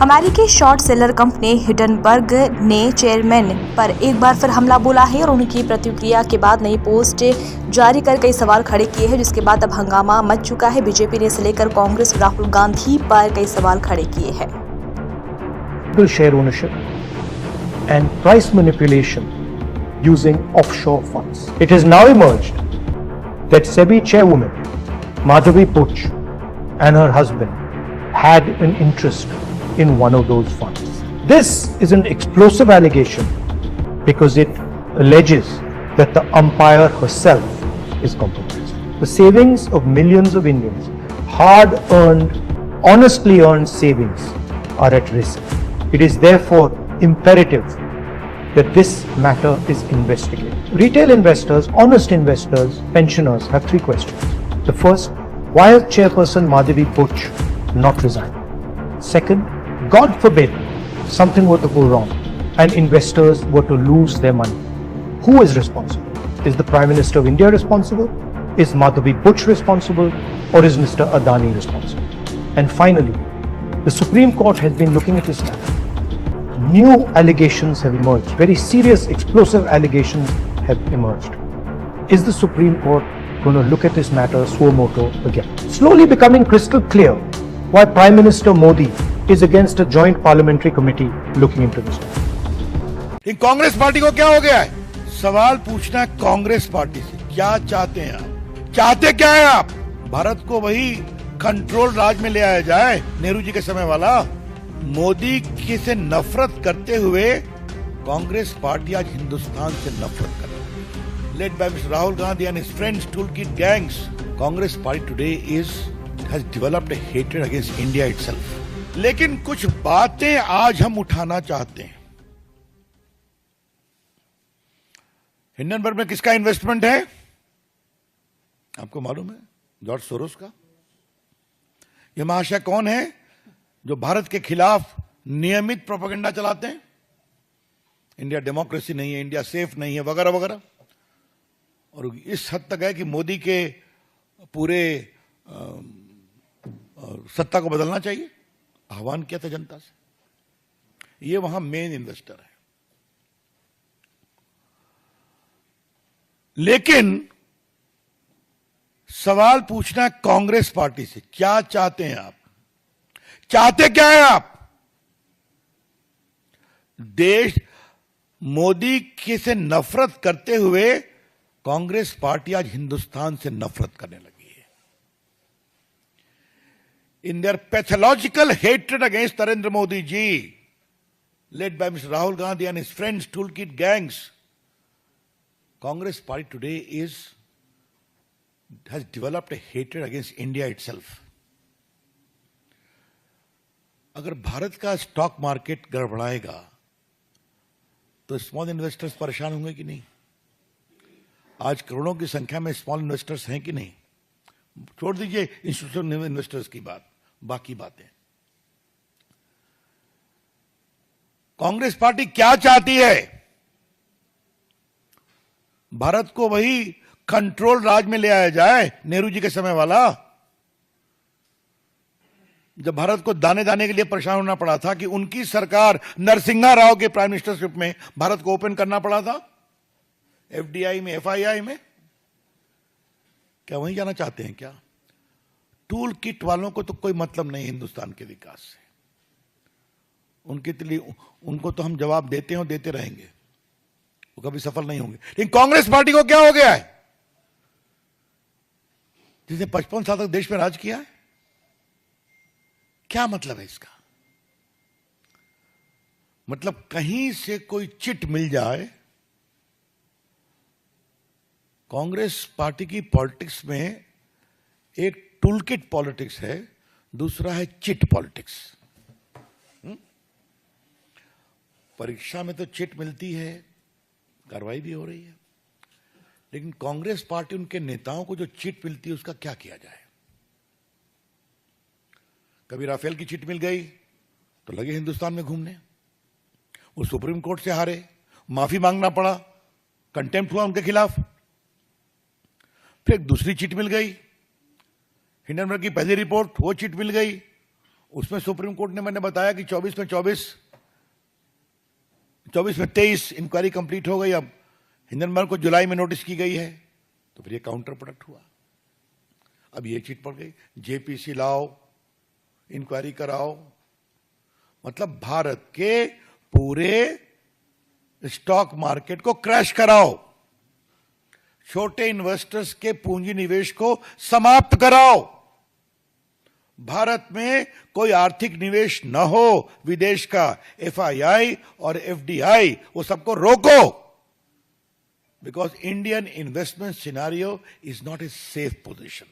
अमेरिकी short seller company Hindenburg ने chairman पर एक बार फिर हमला बोला है और उनकी प्रतिक्रिया के बाद नई पोस्ट जारी कर कई सवाल खड़े किए हैं, जिसके बाद अब हंगामा मच चुका है। बीजेपी ने इसे लेकर कांग्रेस और राहुल गांधी पर कई सवाल खड़े किए हैं। Share ownership and price manipulation using offshore funds. It has now emerged that SEBI chairwoman Madhavi Puch and her husband had an interest in one of those funds. This is an explosive allegation because it alleges that the umpire herself is compromised. The savings of millions of Indians, hard-earned, honestly earned savings, are at risk. It is therefore imperative that this matter is investigated. Retail investors, honest investors, pensioners have three questions. The first, why has Chairperson Madhavi Puch not resigned? Second, God forbid something were to go wrong and investors were to lose their money. Who is responsible? Is the Prime Minister of India responsible? Is Madhavi Puch responsible? Or is Mr. Adani responsible? And finally, the Supreme Court has been looking at this matter. New allegations have emerged. Very serious, explosive allegations have emerged. Is the Supreme Court going to look at this matter suo motu again? Slowly becoming crystal clear why Prime Minister Modi is against a joint parliamentary committee looking into this matter. In Congress party को क्या हो गया है? सवाल पूछना है Congress party से, क्या चाहते हैं आप? चाहते क्या है आप? भारत को वही कंट्रोल राज में ले आया जाए, नेहरू जी के समय वाला। मोदी की से नफरत करते हुए कांग्रेस पार्टी आज हिंदुस्तान से नफरत कर रही है। Led by Mr. Rahul Gandhi and his friends, toolkit gangs, Congress party today has developed a hatred against India itself. लेकिन कुछ बातें आज हम उठाना चाहते हैं। हिंडनबर्ग में किसका इन्वेस्टमेंट है? आपको मालूम है? जॉर्ज सोरोस का। यह महाशय कौन है जो भारत के खिलाफ नियमित प्रोपेगेंडा चलाते हैं? इंडिया डेमोक्रेसी नहीं है, इंडिया सेफ नहीं है, वगैरह वगैरह। और इस हद तक है कि मोदी के पूरे सत्ता को बदलना चाहिए, आह्वान किया था जनता से। ये वहां मेन इन्वेस्टर है। लेकिन सवाल पूछना कांग्रेस पार्टी से, क्या चाहते हैं आप? चाहते क्या है आप? देश मोदी की से नफरत करते हुए कांग्रेस पार्टी आज हिंदुस्तान से नफरत करने लगी है। In their pathological hatred against Narendra Modi ji, led by mister Rahul Gandhi and his friends, toolkit gangs, Congress party today has developed a hatred against India itself. अगर भारत का स्टॉक मार्केट गड़बड़ाएगा तो स्मॉल इन्वेस्टर्स परेशान होंगे कि नहीं? आज करोड़ों की संख्या में स्मॉल इन्वेस्टर्स हैं कि नहीं? छोड़ दीजिए इंस्टीट्यूशनल इन्वेस्टर्स की बात, बाकी बातें। कांग्रेस पार्टी क्या चाहती है? भारत को वही कंट्रोल राज में ले आया जाए, नेहरू जी के समय वाला। जब भारत को दाने दाने के लिए परेशान होना पड़ा था कि उनकी सरकार नरसिम्हा राव के प्राइम मिनिस्टरशिप में भारत को ओपन करना पड़ा था, एफडीआई में, एफआईआई में। क्या वहीं जाना चाहते हैं क्या? टूल किट वालों को तो कोई मतलब नहीं हिंदुस्तान के विकास से। उनके लिए उनको तो हम जवाब देते हैं और देते रहेंगे, वो कभी सफल नहीं होंगे। लेकिन कांग्रेस पार्टी को क्या हो गया है? जिसने 55 साल तक देश में राज किया है, क्या मतलब है इसका? मतलब कहीं से कोई चिट मिल जाए। कांग्रेस पार्टी की पॉलिटिक्स में एक टूलकिट पॉलिटिक्स है, दूसरा है चिट पॉलिटिक्स। परीक्षा में तो चिट मिलती है, कार्रवाई भी हो रही है, लेकिन कांग्रेस पार्टी, उनके नेताओं को जो चिट मिलती है उसका क्या किया जाए? कभी राफेल की चिट मिल गई तो लगे हिंदुस्तान में घूमने, वो सुप्रीम कोर्ट से हारे, माफी मांगना पड़ा, कंटेम्प्ट हुआ उनके खिलाफ। फिर एक दूसरी चिट मिल गई, हिंडनबर्ग की पहली रिपोर्ट, वो चिट मिल गई, उसमें सुप्रीम कोर्ट ने मैंने बताया कि 24 में 23 इंक्वायरी कंप्लीट हो गई। अब हिंडनबर्ग को जुलाई में नोटिस की गई है, तो फिर ये काउंटर प्रोडक्ट हुआ। अब ये चीट पड़ गई, जेपीसी लाओ, इंक्वायरी कराओ, मतलब भारत के पूरे स्टॉक मार्केट को क्रैश कराओ, छोटे इन्वेस्टर्स के पूंजी निवेश को समाप्त कराओ, भारत में कोई आर्थिक निवेश न हो विदेश का, एफआईआई और एफडीआई, वो सबको रोको, because Indian investment scenario is not a safe position.